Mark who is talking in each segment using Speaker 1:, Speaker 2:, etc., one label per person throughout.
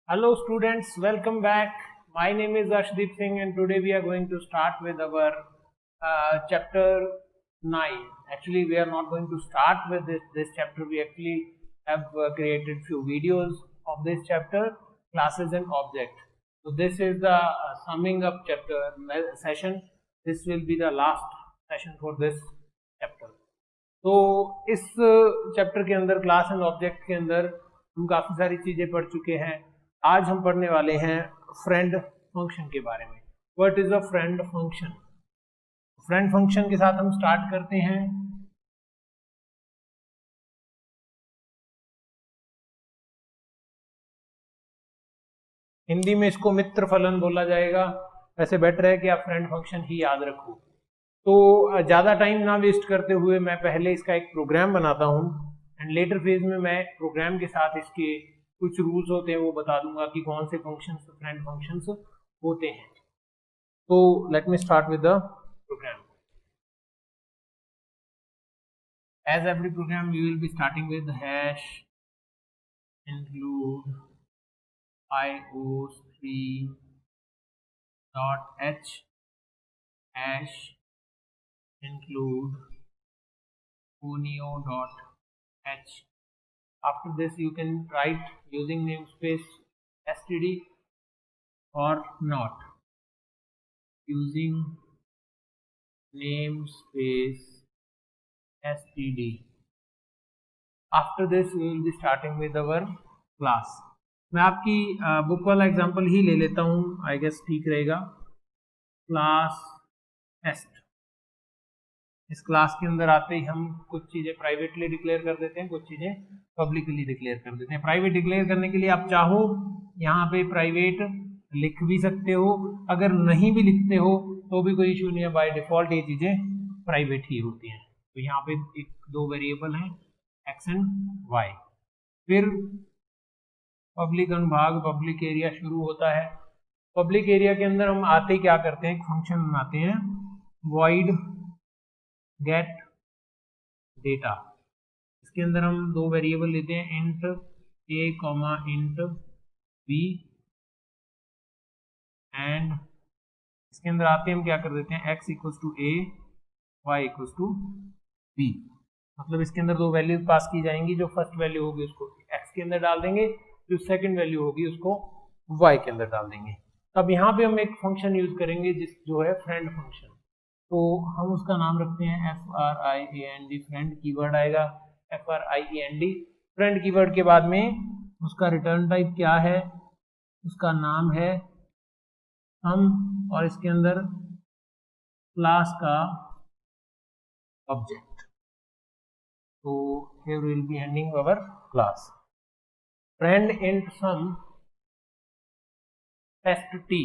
Speaker 1: Hello students, welcome back. My name is Ashdeep Singh and today we are going to start with our chapter 9. Actually, we are not going to start with this chapter. We actually have created few videos of this chapter, classes and object. So this is the summing up chapter session. This will be the last session for this chapter. तो इस chapter के अंदर class and object के अंदर हम काफ़ी सारी चीज़ें पढ़ चुके हैं। आज हम पढ़ने वाले हैं फ्रेंड फंक्शन के बारे में। What is a friend function? Friend function के साथ हम स्टार्ट करते हैं। हिंदी में इसको मित्र फलन बोला जाएगा। वैसे बेटर है कि आप फ्रेंड फंक्शन ही याद रखो। तो ज़्यादा टाइम ना वेस्ट करते हुए मैं पहले इसका एक प्रोग्राम बनाता हूँ एंड लेटर फेज में मैं प्रोग्राम के साथ इसके कुछ रूल्स होते हैं वो बता दूंगा कि कौन से फंक्शंस फ्रेंड फंक्शंस होते हैं। तो let me start with the program. As every program, we will be starting with hash include ios3 dot h hash include unio dot h. After this, you can write using namespace std or not using namespace std. After this, we will be starting with our class. मैं आपकी book वाला example ही ले लेता हूँ, I guess ठीक रहेगा। Class test. इस class के अंदर आते ही हम कुछ चीज़ें प्राइवेटली डिक्लेयर कर देते हैं, कुछ चीज़ें पब्लिकली डिक्लेयर कर देते हैं। प्राइवेट डिक्लेयर करने के लिए आप चाहो यहाँ पे प्राइवेट लिख भी सकते हो, अगर नहीं भी लिखते हो तो भी कोई इशू नहीं है। बाय डिफॉल्ट ये चीज़ें प्राइवेट ही होती हैं। तो यहाँ पे दो वेरिएबल हैं एक्स एंड वाई। फिर पब्लिक अनुभाग, पब्लिक एरिया शुरू होता है। पब्लिक एरिया के अंदर हम आते क्या करते हैं, एक फंक्शन बनाते हैं void get data। इसके अंदर हम दो वेरिएबल लेते हैं int a comma int b and इसके अंदर आते हम क्या कर देते हैं x equals to a y equals to b। मतलब इसके अंदर दो वैल्यूज पास की जाएंगी। जो फर्स्ट वैल्यू होगी उसको x के अंदर डाल देंगे, जो सेकंड वैल्यू होगी उसको y के अंदर डाल देंगे। अब यहाँ पे हम एक फंक्शन यूज करेंगे जो है फ्रेंड फंक्शन। तो हम उसका नाम रखते हैं friend। फ्रेंड कीवर्ड आएगा friend। फ्रेंड कीवर्ड के बाद में उसका रिटर्न टाइप क्या है, उसका नाम है हम, और इसके अंदर क्लास का ऑब्जेक्ट। तो here we will be handing our class friend int sum test T.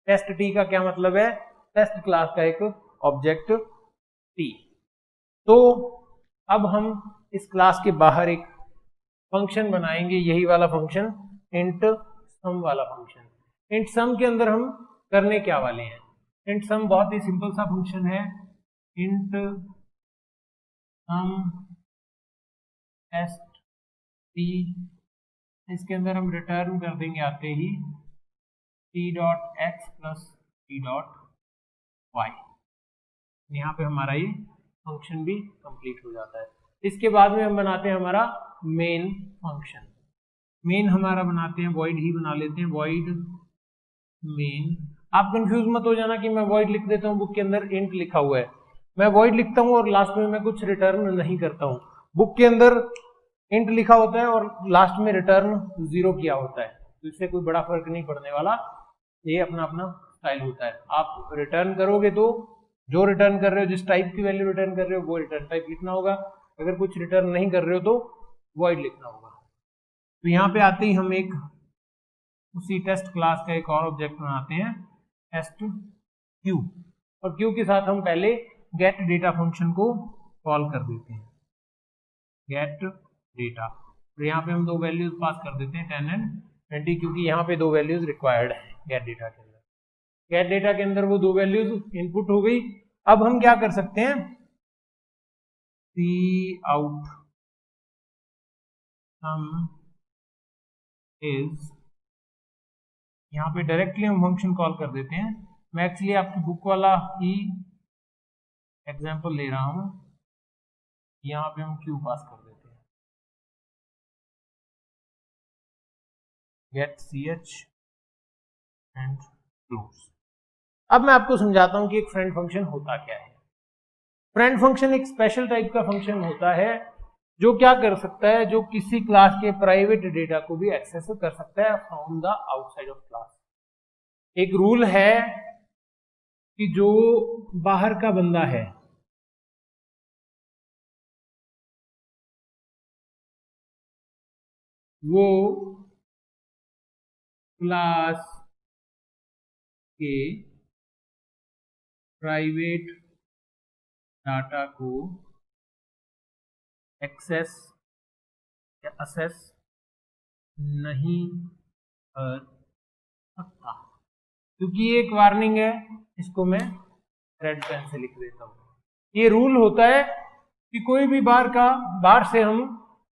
Speaker 1: Test T का क्या मतलब है? टेस्ट क्लास का एक ऑब्जेक्ट टी। तो अब हम इस क्लास के बाहर एक फंक्शन बनाएंगे, यही वाला फंक्शन इंट सम वाला फंक्शन। इंट सम के अंदर हम करने क्या वाले हैं? इंट सम बहुत ही सिंपल सा फंक्शन है। इंट सम टेस्ट टी, इसके अंदर हम रिटर्न कर देंगे आते ही t dot X plus t dot Y. यहाँ पे हमारा ये फंक्शन भी कंप्लीट हो जाता है। इसके बाद में हम बनाते हैं हमारा मेन फंक्शन। मेन हमारा बनाते हैं void ही बना लेते हैं, void मेन। आप कंफ्यूज मत हो जाना कि मैं void लिख देता हूँ, बुक के अंदर int लिखा हुआ है। मैं void लिखता हूँ और लास्ट में मैं कुछ रिटर्न नहीं करता हूँ। बुक के अंदर int लिखा होता है और लास्ट में रिटर्न 0 किया होता है, तो इससे कोई बड़ा फर्क नहीं पड़ने वाला। ये अपना अपना स्टाइल होता है। आप रिटर्न करोगे तो जो रिटर्न कर रहे हो, जिस टाइप की वैल्यू रिटर्न कर रहे हो वो रिटर्न टाइप लिखना होगा। अगर कुछ रिटर्न नहीं कर रहे हो तो void लिखना होगा। तो यहाँ पे आते ही हम एक उसी टेस्ट क्लास का एक और ऑब्जेक्ट बनाते हैं टेस्ट क्यू, और क्यू के साथ हम पहले गेट डेटा फंक्शन को कॉल कर देते हैं, गेट डेटा। तो यहाँ पे हम दो वैल्यूज पास कर देते हैं 10 एंड 20, क्योंकि यहाँ पे दो वैल्यूज रिक्वायर्ड है गेट डेटा के अंदर। गेट डेटा के अंदर वो दो वैल्यूज इनपुट हो गई। अब हम क्या कर सकते हैं, सी आउट सम is यहाँ पे डायरेक्टली हम फंक्शन कॉल कर देते हैं। मैं एक्चुअली आपकी बुक वाला ही एग्जाम्पल ले रहा हूँ। यहाँ पे हम क्यू पास कर देते हैं, गेट ch एंड क्लोज। अब मैं आपको समझाता हूँ कि एक फ्रेंड फंक्शन होता क्या है। फ्रेंड फंक्शन एक स्पेशल टाइप का फंक्शन होता है जो क्या कर सकता है, जो किसी क्लास के प्राइवेट डेटा को भी एक्सेस कर सकता है from the outside of class. एक रूल है कि जो बाहर का बंदा है वो क्लास के प्राइवेट डाटा को एक्सेस या असेस नहीं कर सकता, क्योंकि ये एक वार्निंग है। इसको मैं रेड पेन से लिख देता हूँ। ये रूल होता है कि कोई भी बाहर से हम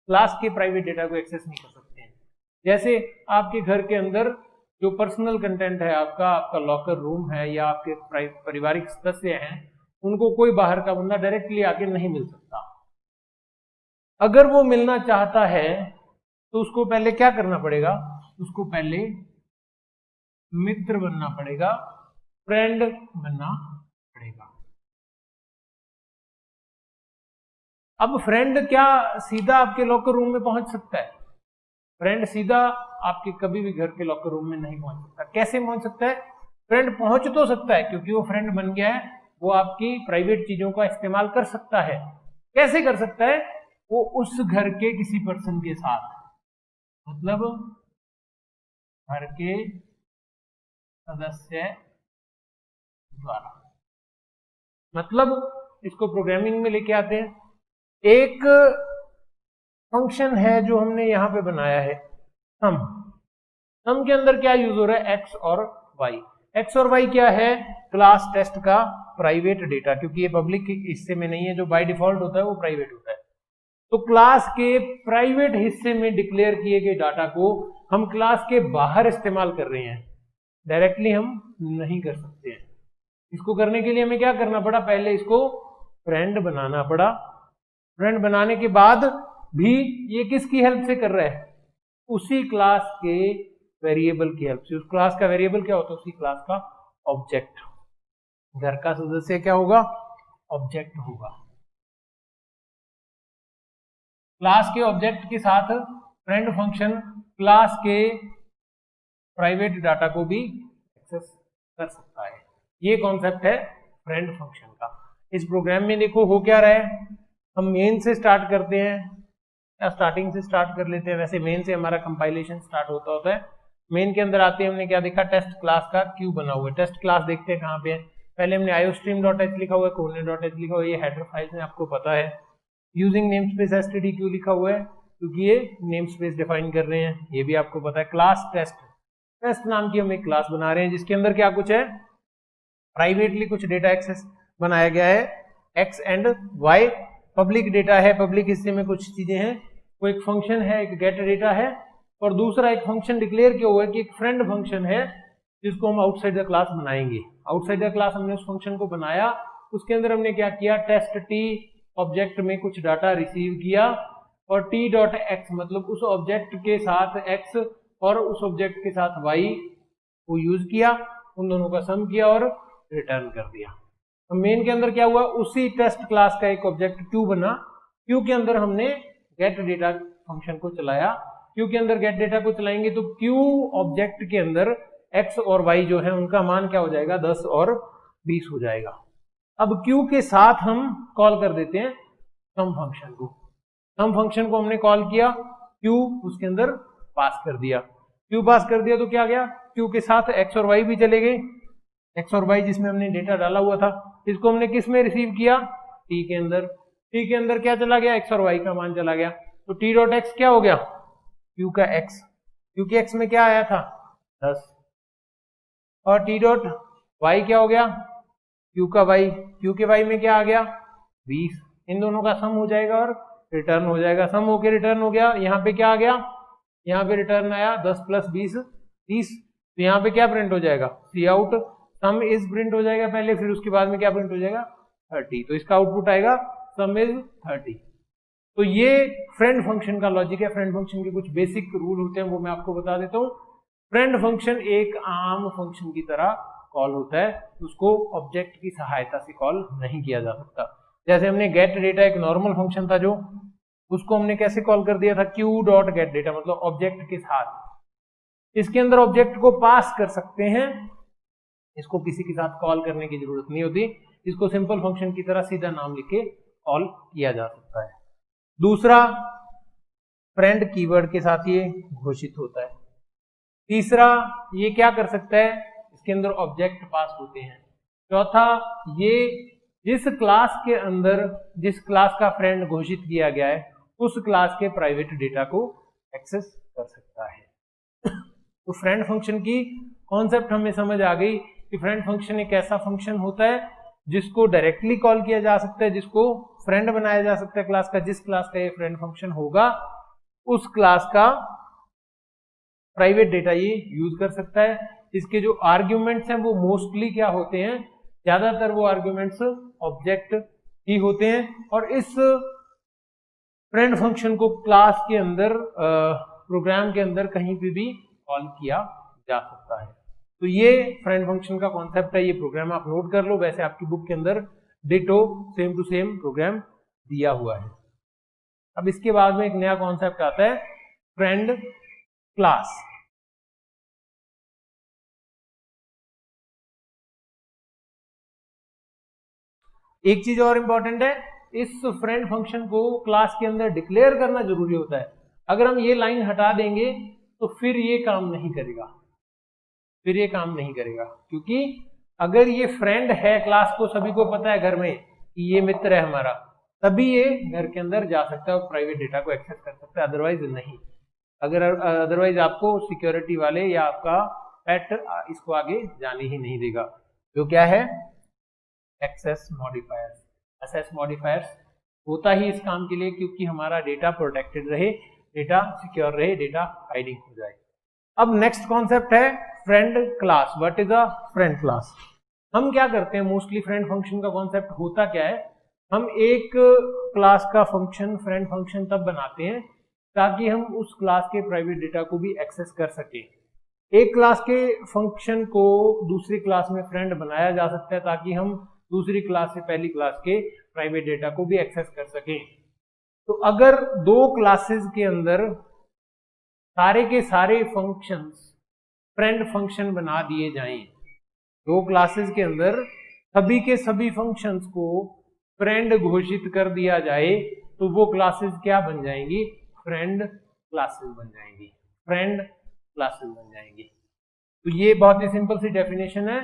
Speaker 1: क्लास के प्राइवेट डेटा को एक्सेस नहीं कर सकते हैं। जैसे आपके घर के अंदर जो पर्सनल कंटेंट है, आपका लॉकर रूम है या आपके पारिवारिक सदस्य हैं, उनको कोई बाहर का बंदा डायरेक्टली आके नहीं मिल सकता। अगर वो मिलना चाहता है तो उसको पहले क्या करना पड़ेगा, उसको पहले मित्र बनना पड़ेगा, फ्रेंड बनना पड़ेगा। अब फ्रेंड क्या सीधा आपके लॉकर रूम में पहुंच सकता है? फ्रेंड सीधा आपके कभी भी घर के लॉकर रूम में नहीं पहुंच सकता। कैसे पहुंच सकता है? फ्रेंड पहुंच तो सकता है, क्योंकि वो फ्रेंड बन गया है, वो आपकी प्राइवेट चीजों का इस्तेमाल कर सकता है। कैसे कर सकता है? वो उस घर के किसी पर्सन के साथ, मतलब घर के सदस्य द्वारा। मतलब इसको प्रोग्रामिंग में लेके आते हैं। एक फंक्शन है जो हमने यहां पे बनाया है सम। सम के अंदर क्या यूज हो रहा है? एक्स और वाई। एक्स और वाई क्या है? क्लास टेस्ट का प्राइवेट डेटा, क्योंकि ये पब्लिक हिस्से में नहीं है, जो बाय डिफॉल्ट होता है वो प्राइवेट होता है। तो क्लास के प्राइवेट हिस्से में डिक्लेयर किए गए डाटा को हम क्लास के बाहर इस्तेमाल कर रहे हैं, डायरेक्टली हम नहीं कर सकते हैं। इसको करने के लिए हमें क्या करना पड़ा? पहले इसको फ्रेंड बनाना पड़ा। फ्रेंड बनाने के बाद भी ये किसकी हेल्प से कर रहा है? उसी क्लास के वेरिएबल की हेल्प से। उस क्लास का वेरिएबल क्या होता है? उसी क्लास का ऑब्जेक्ट। घर का सदस्य क्या होगा? ऑब्जेक्ट होगा। क्लास के ऑब्जेक्ट के साथ फ्रेंड फंक्शन क्लास के प्राइवेट डाटा को भी एक्सेस कर सकता है। ये कॉन्सेप्ट है फ्रेंड फंक्शन का। इस प्रोग्राम में देखो हो क्या रहा है, हम मेन से स्टार्ट करते हैं या स्टार्टिंग से स्टार्ट कर लेते हैं। वैसे मेन से हमारा कंपाइलेशन स्टार्ट होता है। मेन के अंदर आते हैं, हमने क्या देखा? टेस्ट क्लास का क्यू बना हुआ है। टेस्ट क्लास देखते हैं कहाँ पे है। पहले हमने iostream.h लिखा हुआ है, coordinate.h लिखा हुआ है, ये हेडर फाइल्स में आपको पता है। यूजिंग नेम स्पेस stdq लिखा हुआ है, क्योंकि ये नेम स्पेस डिफाइन कर रहे हैं, ये भी आपको पता है। क्लास टेस्ट नाम की हम एक क्लास बना रहे हैं जिसके अंदर क्या कुछ है? प्राइवेटली कुछ डेटा एक्सेस बनाया गया है, X and Y. Public data है, पब्लिक हिस्से में कुछ चीजें हैं। वो एक फंक्शन है, एक गेट डेटा है, और दूसरा एक फंक्शन डिक्लेयर किया हुआ है कि एक फ्रेंड फंक्शन है जिसको हम आउटसाइड द क्लास बनाएंगे। आउटसाइड द क्लास हमने उस फंक्शन को बनाया, उसके अंदर हमने क्या किया? टेस्ट टी ऑब्जेक्ट में कुछ डाटा रिसीव किया, और टी डॉट एक्स मतलब उस ऑब्जेक्ट के साथ एक्स और उस ऑब्जेक्ट के साथ वाई को यूज किया, उन दोनों का सम किया और रिटर्न कर दिया। तो मेन के अंदर क्या हुआ? उसी टेस्ट क्लास का एक ऑब्जेक्ट क्यू बना। क्यू के अंदर हमने गेट डेटा फंक्शन को चलाया। क्यू के अंदर गेट डेटा को चलाएंगे तो क्यू ऑब्जेक्ट के अंदर एक्स और वाई जो है उनका मान क्या हो जाएगा? 10 और 20 हो जाएगा। अब क्यू के साथ हम कॉल कर देते हैं सम फंक्शन को। सम फंक्शन को हमने कॉल किया, क्यू उसके अंदर पास कर दिया। क्यू पास कर दिया तो क्या गया? क्यू के साथ एक्स और वाई भी चले गए। एक्स और वाई जिसमें हमने डेटा डाला हुआ था, इसको हमने किस में रिसीव किया? टी के अंदर। टी के अंदर क्या चला गया? एक्स और वाई का मान चला गया। तो टी डॉट एक्स क्या हो गया? क्यू का एक्स। क्यू के एक्स में क्या आया था? 10। और टी डॉट वाई क्या हो गया? क्यू का वाई। क्यू के वाई में क्या आ गया? 20। इन दोनों का सम हो जाएगा और रिटर्न हो जाएगा। सम होके रिटर्न हो गया। यहाँ पे क्या आ गया? यहाँ पे रिटर्न आया 10 + 20 30। तो यहाँ पे क्या प्रिंट हो जाएगा, सी आउट सम इज प्रिंट हो जाएगा पहले, फिर उसके बाद में क्या प्रिंट हो जाएगा 30, तो इसका आउटपुट आएगा सम इज 30। तो ये फ्रेंड फंक्शन का लॉजिक है। फ्रेंड फंक्शन के कुछ बेसिक रूल होते हैं वो मैं आपको बता देता हूँ। फ्रेंड फंक्शन एक आम फंक्शन की तरह कॉल होता है, उसको ऑब्जेक्ट की सहायता से कॉल नहीं किया जा सकता। जैसे हमने गेट डेटा एक नॉर्मल फंक्शन था जो, उसको हमने कैसे कॉल कर दिया था, क्यू डॉट गेट डेटा, मतलब ऑब्जेक्ट के साथ। इसके अंदर ऑब्जेक्ट को पास कर सकते हैं, इसको किसी के साथ कॉल करने की जरूरत नहीं होती, इसको सिंपल फंक्शन की तरह सीधा नाम लिख के कॉल किया जा सकता है। दूसरा, फ्रेंड कीवर्ड के साथ ये घोषित होता है। तीसरा, ये क्या कर सकता है, इसके अंदर ऑब्जेक्ट पास होते हैं। चौथा, ये जिस क्लास के अंदर जिस क्लास का फ्रेंड घोषित किया गया है उस क्लास के प्राइवेट डेटा को एक्सेस कर सकता है। तो फ्रेंड फंक्शन की कॉन्सेप्ट हमें समझ आ गई कि फ्रेंड फंक्शन एक ऐसा फंक्शन होता है जिसको डायरेक्टली कॉल किया जा सकता है, जिसको फ्रेंड बनाया जा सकता है क्लास का। जिस क्लास का ये फ्रेंड फंक्शन होगा उस क्लास का प्राइवेट डेटा ये यूज कर सकता है। इसके जो आर्ग्यूमेंट्स हैं वो मोस्टली क्या होते हैं, ज्यादातर वो आर्ग्यूमेंट्स ऑब्जेक्ट ही होते हैं, और इस फ्रेंड फंक्शन को क्लास के अंदर प्रोग्राम के अंदर कहीं भी कॉल किया जा सकता है। तो ये फ्रेंड फंक्शन का कॉन्सेप्ट है, ये प्रोग्राम आप नोट कर लो। वैसे आपकी बुक के अंदर ditto same to same program दिया हुआ है। अब इसके बाद में एक नया कॉन्सेप्ट आता है, फ्रेंड क्लास। एक चीज और इंपॉर्टेंट है, इस फ्रेंड फंक्शन को क्लास के अंदर डिक्लेयर करना जरूरी होता है। अगर हम ये लाइन हटा देंगे तो फिर ये काम नहीं करेगा, क्योंकि अगर ये फ्रेंड है, क्लास को सभी को पता है घर में कि ये मित्र है हमारा, तभी ये घर के अंदर जा सकता है और प्राइवेट डेटा को एक्सेस कर सकता है, अदरवाइज नहीं। अदरवाइज आपको सिक्योरिटी वाले या आपका पेट इसको आगे जाने ही नहीं देगा। जो क्या है, एक्सेस मॉडिफायर्स। एक्सेस मॉडिफायर्स होता ही इस काम के लिए क्योंकि हमारा डेटा प्रोटेक्टेड रहे, डेटा सिक्योर रहे, डेटा हाइडिंग हो जाए। अब नेक्स्ट कॉन्सेप्ट है friend class. What is a friend class? हम क्या करते हैं, मोस्टली फ्रेंड फंक्शन का कॉन्सेप्ट होता क्या है, हम एक क्लास का फंक्शन फ्रेंड फंक्शन तब बनाते हैं ताकि हम उस क्लास के प्राइवेट डेटा को भी एक्सेस कर सके। एक क्लास के फंक्शन को दूसरी क्लास में फ्रेंड बनाया जा सकता है ताकि हम दूसरी क्लास से पहली क्लास के प्राइवेट डेटा को भी एक्सेस कर सकें। तो अगर दो क्लासेस के अंदर सारे के सारे फंक्शंस फ्रेंड फंक्शन बना दिए जाएं, दो क्लासेस के अंदर सभी के सभी फंक्शंस को फ्रेंड घोषित कर दिया जाए, तो वो क्लासेस क्या बन जाएंगी, फ्रेंड क्लासेस बन जाएंगी, फ्रेंड क्लासेस बन जाएंगी। तो ये बहुत ही सिंपल सी डेफिनेशन है,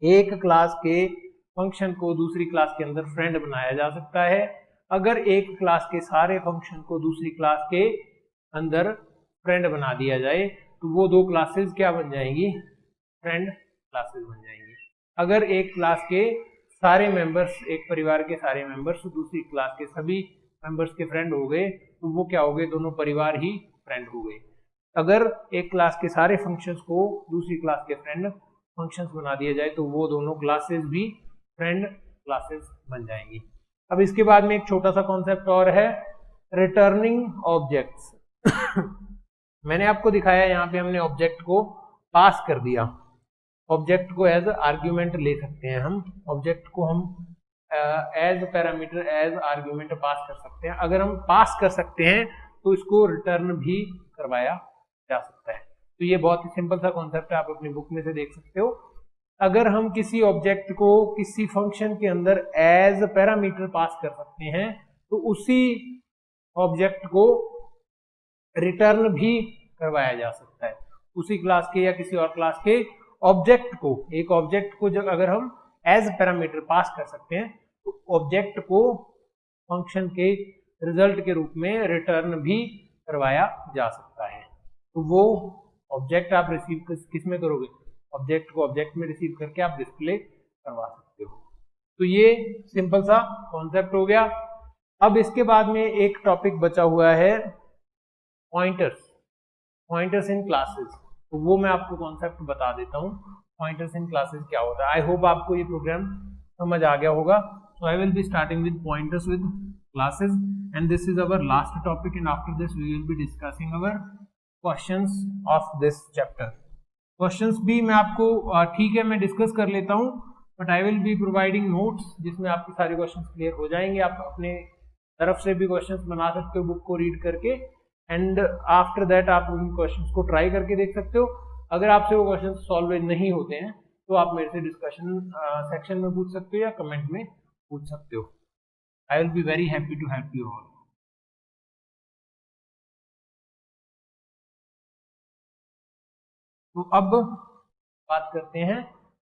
Speaker 1: एक क्लास के फंक्शन को दूसरी क्लास के अंदर फ्रेंड बनाया जा सकता है अगर एक क्लास के सारे फंक्शन को दूसरी क्लास के अंदर फ्रेंड बना दिया जाए, तो वो दो क्लासेस क्या बन जाएंगी, फ्रेंड क्लासेस बन जाएंगी। अगर एक क्लास के सारे मेंबर्स, एक परिवार के सारे मेंबर्स दूसरी क्लास के सभी मेंबर्स के फ्रेंड हो गए, तो वो क्या हो गए, दोनों परिवार ही फ्रेंड हो गए। अगर एक क्लास के सारे फंक्शंस को दूसरी क्लास के फ्रेंड फंक्शंस बना दिया जाए, तो वो दोनों क्लासेस भी फ्रेंड क्लासेस बन जाएंगी। अब इसके बाद में एक छोटा सा कॉन्सेप्ट और है, रिटर्निंग ऑब्जेक्ट्स। मैंने आपको दिखाया, यहाँ पे हमने ऑब्जेक्ट को पास कर दिया, ऑब्जेक्ट को एज आर्ग्यूमेंट ले सकते हैं हम, ऑब्जेक्ट को हम as parameter as argument pass कर सकते हैं। अगर हम पास कर सकते हैं तो इसको रिटर्न भी करवाया जा सकता है। तो ये बहुत ही सिंपल सा कॉन्सेप्ट है, आप अपनी बुक में से देख सकते हो। अगर हम किसी ऑब्जेक्ट को किसी फंक्शन के अंदर एज पैरामीटर पास कर सकते हैं, तो उसी ऑब्जेक्ट को रिटर्न भी करवाया जा सकता है। उसी क्लास के या किसी और क्लास के ऑब्जेक्ट को, एक ऑब्जेक्ट को जब अगर हम एज पैरामीटर पास कर सकते हैं, तो ऑब्जेक्ट को फंक्शन के रिजल्ट के रूप में रिटर्न भी करवाया जा सकता है। तो वो ऑब्जेक्ट आप रिसीव किस में करोगे, ऑब्जेक्ट को ऑब्जेक्ट में रिसीव करके आप डिस्प्ले करवा सकते हो। तो ये सिंपल सा कॉन्सेप्ट हो गया। अब इसके बाद में एक टॉपिक बचा हुआ है, पॉइंटर्स, पॉइंटर्स इन क्लासेस। तो वो मैं आपको कॉन्सेप्ट बता देता हूँ पॉइंटर्स इन क्लासेस क्या होता है। आई होप आपको ये प्रोग्राम समझ आ गया होगा। So I will be starting with pointers with classes and this is our last topic and after this we will be discussing our questions of this chapter. Questions भी मैं आपको ठीक है मैं डिस्कस कर लेता हूँ, but I will be providing notes जिसमें आपके सारे क्वेश्चंस क्लियर हो जाएंगे। आप अपने तरफ से भी क्वेश्चंस बना सकते हो बुक को रीड करके, एंड आफ्टर दैट आप उन क्वेश्चंस को ट्राई करके देख सकते हो। अगर आपसे वो क्वेश्चन सॉल्व नहीं होते हैं तो आप मेरे से डिस्कशन सेक्शन में पूछ सकते हो या कमेंट में पूछ सकते हो। I will be very happy to help you all. तो अब बात करते हैं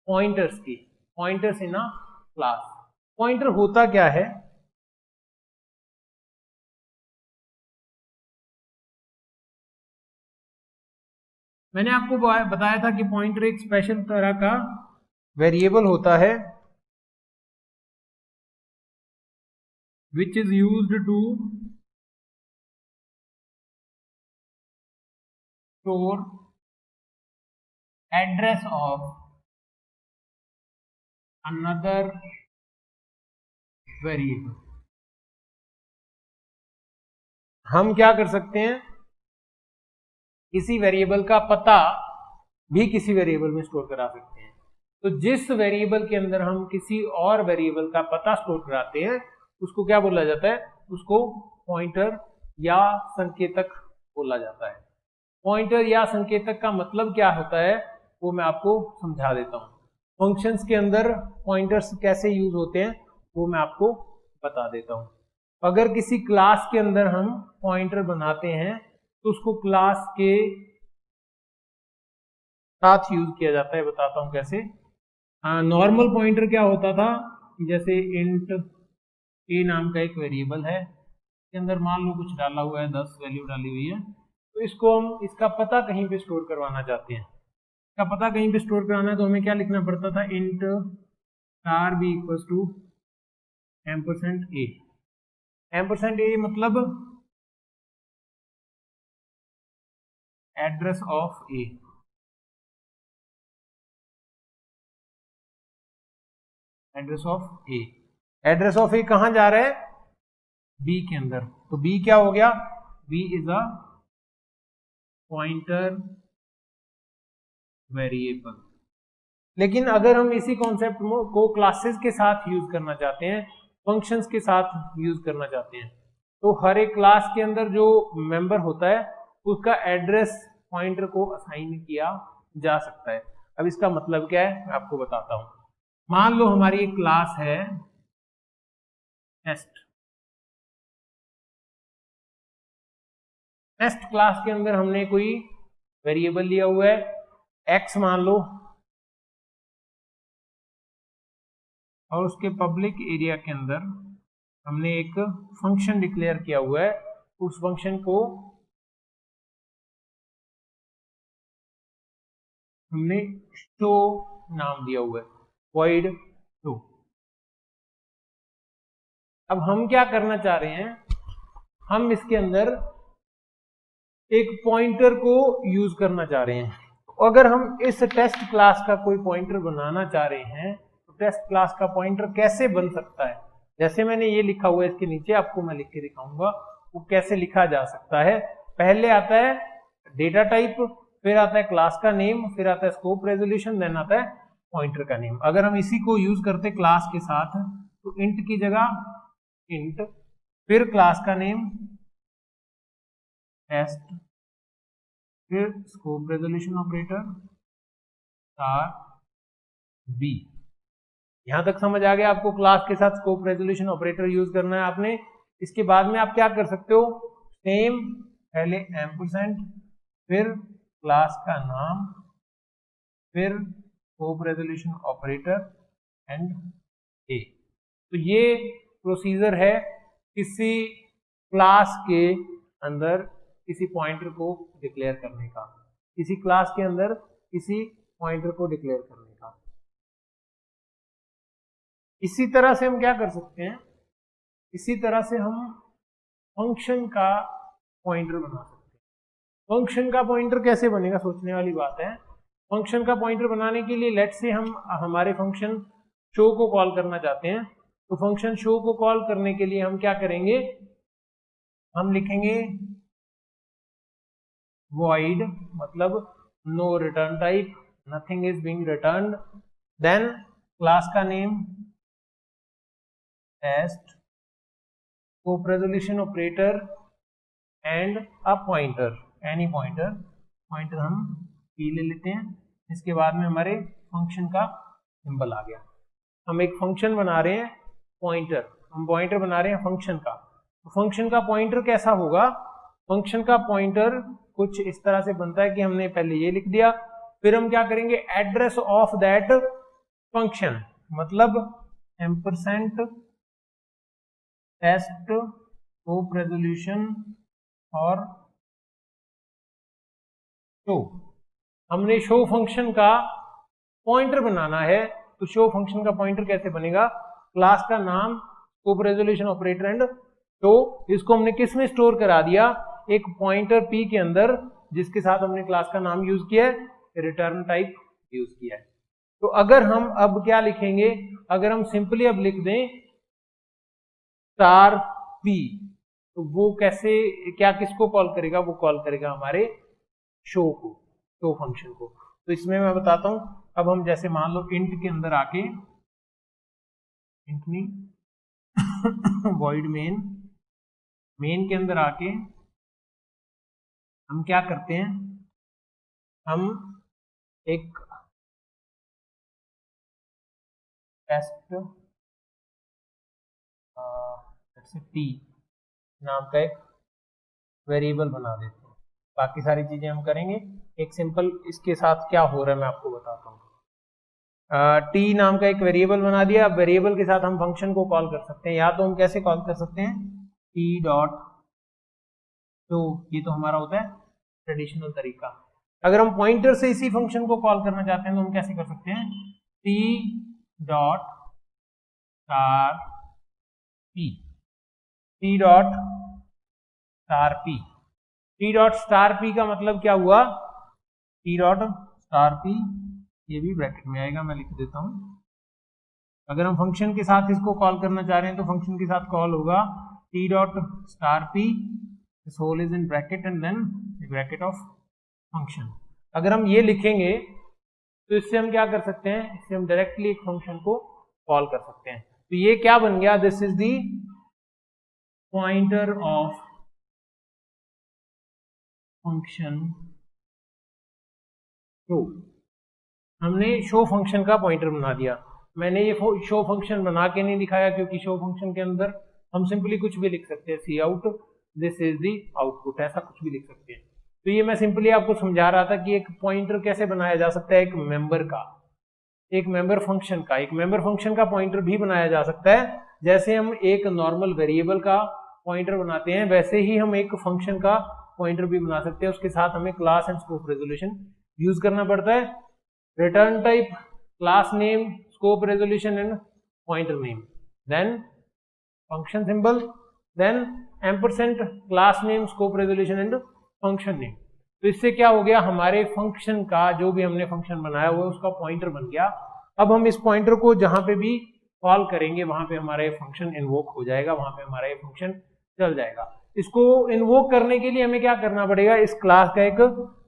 Speaker 1: पॉइंटर्स की। Pointers in a class. Pointer होता क्या है? मैंने आपको बताया था कि पॉइंटर एक स्पेशल तरह का वेरिएबल होता है which is used to store address of another variable। हम क्या कर सकते हैं, किसी वेरिएबल का पता भी किसी वेरिएबल में स्टोर करा सकते हैं। तो जिस वेरिएबल के अंदर हम किसी और वेरिएबल का पता स्टोर कराते हैं उसको क्या बोला जाता है? उसको पॉइंटर या संकेतक बोला जाता है। पॉइंटर या संकेतक का मतलब क्या होता है वो मैं आपको समझा देता हूँ। फंक्शंस के अंदर पॉइंटर्स कैसे यूज होते हैं वो मैं आपको बता देता हूँ। अगर किसी क्लास के अंदर हम पॉइंटर बनाते हैं तो उसको क्लास के साथ यूज किया जाता है। बताता हूँ कैसे। नॉर्मल पॉइंटर क्या होता था, जैसे इंट ए नाम का एक वेरिएबल है, इसके अंदर मान लो कुछ डाला हुआ है, 10 वैल्यू डाली हुई है, तो इसको हम इसका पता कहीं पे स्टोर करवाना चाहते हैं। इसका पता कहीं पे स्टोर कराना है तो हमें क्या लिखना पड़ता था? Int star B equals to ampersand A. Ampersand A मतलब address of A. Address of A. Address of A कहां जा रहा है? बी के अंदर। तो बी क्या हो गया? B is a pointer variable. लेकिन अगर हम इसी कॉन्सेप्ट को क्लासेस के साथ यूज करना चाहते हैं, फंक्शंस के साथ यूज करना चाहते हैं, तो हर एक क्लास के अंदर जो मेंबर होता है उसका एड्रेस पॉइंटर को असाइन किया जा सकता है। अब इसका मतलब क्या है मैं आपको बताता हूं। मान लो हमारी एक क्लास है टेस्ट। टेस्ट क्लास के अंदर हमने कोई वेरिएबल लिया हुआ है एक्स मान लो, और उसके पब्लिक एरिया के अंदर हमने एक फंक्शन डिक्लेयर किया हुआ है। उस फंक्शन को हमने शो नाम दिया हुआ है, void शो। अब हम क्या करना चाह रहे हैं, हम इसके अंदर एक पॉइंटर को यूज करना चाह रहे हैं। अगर हम इस टेस्ट क्लास का कोई पॉइंटर बनाना चाह रहे हैं तो टेस्ट क्लास का पॉइंटर कैसे बन सकता है? जैसे मैंने ये लिखा हुआ है इसके नीचे, आपको मैं लिख के दिखाऊंगा वो कैसे लिखा जा सकता है। पहले आता है डेटा टाइप, फिर आता है क्लास का नेम, फिर आता है स्कोप रेजोल्यूशन, देन आता है पॉइंटर का नेम। अगर हम इसी को यूज करते क्लास के साथ तो इंट की जगह इंट, फिर क्लास का नेम टेस्ट, फिर scope resolution operator star B. यहां तक समझ आ गया आपको? क्लास के साथ स्कोप रेजोल्यूशन ऑपरेटर यूज करना है आपने। इसके बाद में आप क्या कर सकते हो? सेम, पहले एम्परसेंड, फिर क्लास का नाम, फिर स्कोप रेजोल्यूशन ऑपरेटर एंड ए। तो ये प्रोसीजर है किसी क्लास के अंदर किसी पॉइंटर को डिक्लेयर करने का, किसी क्लास के अंदर किसी पॉइंटर को डिक्लेयर करने का। इसी तरह से हम क्या कर सकते हैं, इसी तरह से हम फंक्शन का पॉइंटर बना सकते हैं। फंक्शन का पॉइंटर कैसे बनेगा, सोचने वाली बात है। फंक्शन का पॉइंटर बनाने के लिए लेट्स से हम हमारे फंक्शन शो को कॉल करना चाहते हैं, तो फंक्शन शो को कॉल करने के लिए हम क्या करेंगे, हम लिखेंगे void, मतलब no return type, nothing is being returned, then class का name test, scope resolution operator and a pointer, any pointer हम p ले लेते हैं। इसके बाद में हमारे फंक्शन का सिंबल आ गया। हम एक फंक्शन बना रहे हैं पॉइंटर, हम पॉइंटर बना रहे हैं फंक्शन का। तो फंक्शन का पॉइंटर कैसा होगा, फंक्शन का पॉइंटर कुछ इस तरह से बनता है कि हमने पहले ये लिख दिया, फिर हम क्या करेंगे, एड्रेस ऑफ दैट फंक्शन, मतलब एम्परसेंट टेस्ट स्कोप रेजोल्यूशन और शो। हमने शो फंक्शन का पॉइंटर बनाना है, तो शो फंक्शन का पॉइंटर कैसे बनेगा, क्लास का नाम, scope resolution operator and show. इसको हमने किस में स्टोर करा दिया, एक पॉइंटर p के अंदर, जिसके साथ हमने क्लास का नाम यूज किया है, रिटर्न टाइप यूज किया है। तो अगर हम अब क्या लिखेंगे, अगर हम सिंपली अब लिख दें स्टार p, तो वो कैसे, क्या किसको कॉल करेगा, वो कॉल करेगा हमारे शो को, शो फंक्शन को। तो इसमें मैं बताता हूं, अब हम जैसे मान लो इंट के अंदर आके, इंट नहीं void मेन के अंदर आके हम क्या करते हैं, हम एक टेस्ट t नाम का एक वेरिएबल बना देते हैं, बाकी सारी चीजें हम करेंगे। एक सिंपल इसके साथ क्या हो रहा है मैं आपको बताता हूँ। t नाम का एक वेरिएबल बना दिया। अब वेरिएबल के साथ हम फंक्शन को कॉल कर सकते हैं, या तो हम कैसे कॉल कर सकते हैं, t डॉट शो, ये तो हमारा होता है ट्रेडिशनल तरीका। अगर हम पॉइंटर से इसी फंक्शन को कॉल करना चाहते हैं तो हम कैसे कर सकते हैं, t dot star p, t dot star p। t dot star p का मतलब क्या हुआ, t डॉट स्टार p, ये भी ब्रैकेट में आएगा, मैं लिख देता हूं। अगर हम फंक्शन के साथ इसको कॉल करना चाह रहे हैं तो फंक्शन के साथ कॉल होगा t dot star p, this whole is in bracket and then bracket of function. अगर हम ये लिखेंगे तो इससे हम क्या कर सकते हैं, इससे हम डायरेक्टली एक फंक्शन को कॉल कर सकते हैं। तो ये क्या बन गया, this is the pointer of function show. हमने शो फंक्शन का पॉइंटर बना दिया। मैंने ये शो फंक्शन बना के नहीं दिखाया, क्योंकि शो फंक्शन के अंदर हम सिंपली कुछ भी लिख सकते हैं, cout this is the output, ऐसा कुछ भी लिख सकते हैं। तो ये मैं सिंपली आपको समझा रहा था कि एक पॉइंटर कैसे बनाया जा सकता है, एक मेंबर का, एक मेंबर फंक्शन का, एक मेंबर फंक्शन का पॉइंटर भी बनाया जा सकता है। जैसे हम एक नॉर्मल वेरिएबल का पॉइंटर बनाते हैं, वैसे ही हम एक फंक्शन का पॉइंटर भी बना सकते हैं। उसके साथ हमें class and scope resolution use करना पड़ता है। Return type, class name, scope resolution and pointer name, then function symbol, then ampersand, class name, scope resolution and function name. तो इससे क्या हो गया, हमारे फंक्शन का जो भी हमने फंक्शन बनाया हुआ है उसका पॉइंटर बन गया। अब हम इस पॉइंटर को जहां पे भी कॉल करेंगे वहां पे हमारा ये फंक्शन इन्वोक हो जाएगा, वहां पे हमारा ये फंक्शन चल जाएगा। इसको इन्वोक करने के लिए हमें क्या करना पड़ेगा, इस क्लास का एक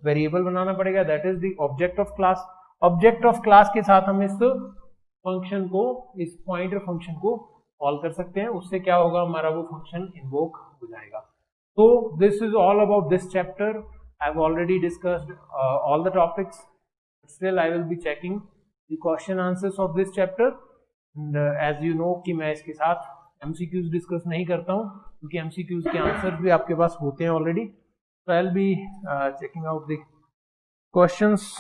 Speaker 1: वेरिएबल बनाना पड़ेगा, that is the object of class. Object of class के साथ हम इस फंक्शन को, इस पॉइंटर फंक्शन को कॉल कर सकते हैं। उससे क्या होगा, हमारा वो फंक्शन इन्वोक हो जाएगा। So this is all about this chapter. I've already discussed all the topics. Still I will be checking the question answers of this chapter. And as you know कि मैं इसके साथ MCQs discuss नहीं करता हूँ, क्योंकि MCQs के answers भी आपके पास होते हैं already. So I'll be checking out the questions.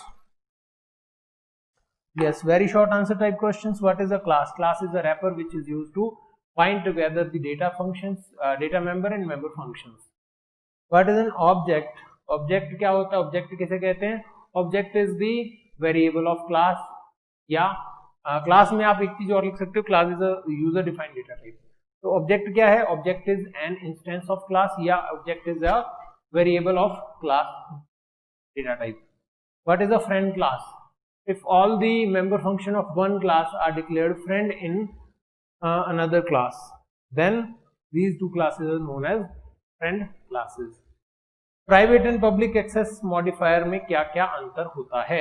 Speaker 1: Yes, very short answer type questions. What is a class? Class is a wrapper which is used to bind together the data functions, data member and member functions. What is an object? Object क्या होता है, object किसे कहते हैं? Object is the variable of class, या class में आप एक चीज और लिख सकते हो, class is a user defined data type. तो object क्या है? Object is an instance of class, या object is a variable of class data type. What is a friend class? If all the member function of one class are declared friend in another class, then these two classes are known as friend classes. Private and public access modifier में क्या क्या अंतर होता है?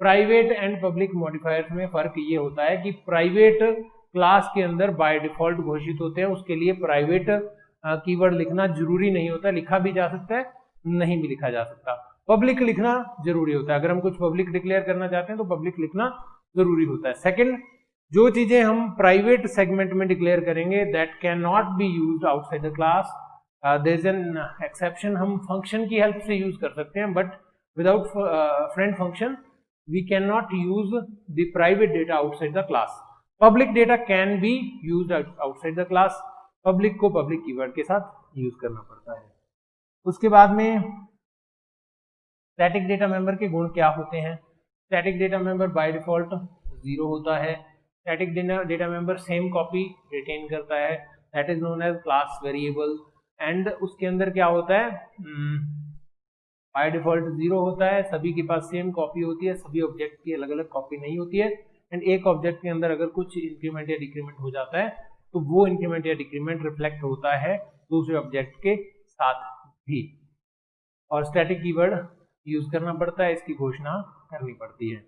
Speaker 1: Private and public modifiers में फर्क ये होता है कि प्राइवेट क्लास के अंदर बाय डिफॉल्ट घोषित होते हैं, उसके लिए प्राइवेट कीवर्ड लिखना जरूरी नहीं होता, लिखा भी जा सकता है, नहीं भी लिखा जा सकता। पब्लिक लिखना जरूरी होता है, अगर हम कुछ पब्लिक डिक्लेयर करना चाहते हैं तो पब्लिक लिखना जरूरी होता है। सेकंड, जो चीजें हम प्राइवेट सेगमेंट में डिक्लेयर करेंगे that can not be used outside the class, there is an exception, हम फंक्शन की हेल्प से यूज कर सकते हैं, but without friend function we can not use the private data outside the class. Public data can be used outside the class, public को public keyword के साथ use करना पड़ता है। उसके बाद में स्टैटिक डेटा मेंबर के गुण क्या होते हैं? Static data member by default 0 होता है। Static data member same copy retain करता है, that is known as class variable. And उसके अंदर क्या होता है? बाय डिफॉल्ट 0 होता है, सभी के पास सेम कॉपी होती है, सभी ऑब्जेक्ट की अलग अलग कॉपी नहीं होती है। एंड एक ऑब्जेक्ट के अंदर अगर कुछ इंक्रीमेंट या डिक्रीमेंट हो जाता है तो वो इंक्रीमेंट या डिक्रीमेंट रिफ्लेक्ट होता है दूसरे ऑब्जेक्ट के साथ भी। और स्टैटिक कीवर्ड यूज करना पड़ता है, इसकी घोषणा करनी पड़ती है।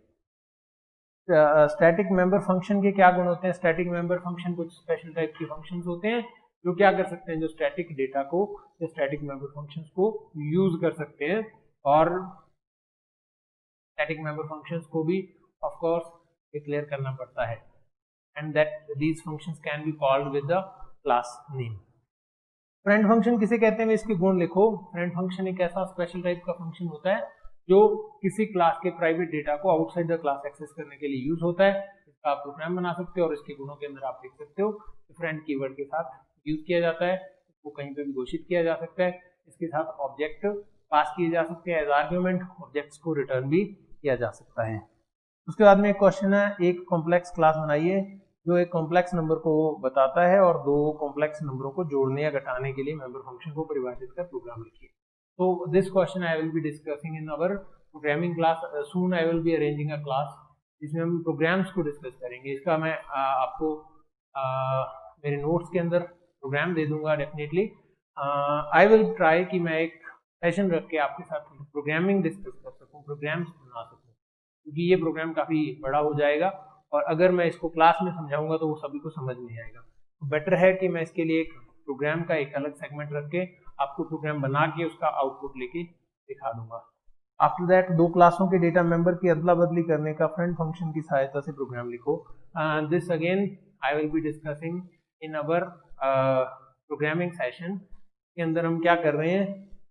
Speaker 1: स्टैटिक मेंबर फंक्शन के क्या गुण होते हैं? स्टैटिक मेंबर फंक्शन कुछ स्पेशल टाइप के फंक्शंस होते हैं जो क्या कर सकते हैं, जो स्टैटिक डेटा को या स्टैटिक मेंबर फंक्शंस को यूज कर सकते हैं। और स्टैटिक मेंबर फंक्शंस को भी ऑफ कोर्स डिक्लेयर करना पड़ता है, and that these functions can be called with the class name. Friend function किसे कहते हैं, इसके गुण लिखो। फ्रेंड फंक्शन एक ऐसा स्पेशल टाइप का फंक्शन होता है जो किसी क्लास के प्राइवेट डेटा को आउटसाइड द क्लास एक्सेस करने के लिए यूज होता है। इसका आप प्रोग्राम बना सकते हो और इसके गुणों के अंदर आप लिख सकते हो कि फ्रेंड कीवर्ड के साथ यूज किया जाता है, इसको कहीं पे भी घोषित किया जा सकता है, इसके साथ ऑब्जेक्ट पास किए जा सकते हैं एज आर्ग्यूमेंट, ऑब्जेक्ट्स को रिटर्न भी किया जा सकता है। उसके बाद में एक क्वेश्चन है, एक कॉम्प्लेक्स क्लास बनाइए जो एक कॉम्प्लेक्स नंबर को बताता है और दो कॉम्प्लेक्स नंबरों को जोड़ने या घटाने के लिए मेंबर फंक्शन को परिभाषित कर प्रोग्राम लिखिए। So this question I will be discussing in our programming class. Soon I will be arranging a class जिसमें हम प्रोग्राम्स को डिस्कस करेंगे। इसका मैं आपको मेरे नोट्स के अंदर प्रोग्राम दे दूंगा डेफिनेटली। आई विल ट्राई कि मैं एक सेशन रख के आपके साथ प्रोग्रामिंग डिस्कस कर सकूं, प्रोग्राम्स बना सकूं, क्योंकि ये प्रोग्राम काफ़ी बड़ा हो जाएगा और अगर मैं इसको क्लास में समझाऊंगा तो वो सभी को समझ नहीं आएगा। तो बेटर है कि मैं इसके लिए एक प्रोग्राम का एक अलग सेगमेंट रख के आपको प्रोग्राम बना के उसका आउटपुट लेके दिखा दूंगा। आफ्टर दैट दो क्लासों के डेटा मेंबर की अदला बदली करने का फ्रेंड फंक्शन की सहायता से प्रोग्राम लिखो। This again I will be discussing in our programming session के अंदर हम क्या कर रहे हैं,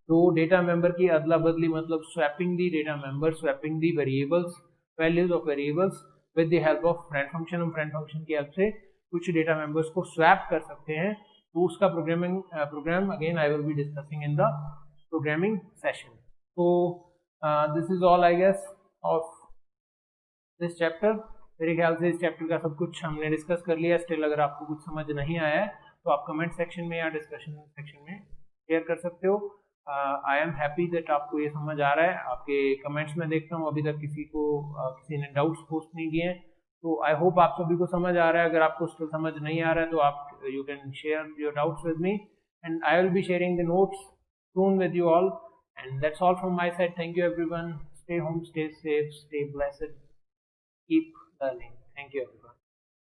Speaker 1: तो डेटा मेंबर की अदला बदली मतलब swapping the data member, swapping the variables, values of variables with the help of friend function. हम फ्रेंड फंक्शन की हेल्प से कुछ डेटा मेंबर्स को स्वैप कर सकते हैं, तो उसका program again I will be discussing in the programming session. तो this is all I guess of this chapter. मेरे ख्याल से इस चैप्टर का सब कुछ हमने डिस्कस कर लिया। स्टिल अगर आपको कुछ समझ नहीं आया है तो आप कमेंट सेक्शन में या डिस्कशन सेक्शन में शेयर कर सकते हो। आई एम हैप्पी दैट आपको ये समझ आ रहा है। आपके कमेंट्स में देखता हूँ अभी तक किसी ने डाउट्स पोस्ट नहीं किए हैं, तो आई होप आप सभी को समझ आ रहा है। अगर आपको स्टिल समझ नहीं आ रहा है तो आप you can share your doubts with me and I will be sharing the notes soon with you all, and that's all from my side. Thank you everyone. Stay home, stay safe, stay blessed, keep learning. Thank you everyone.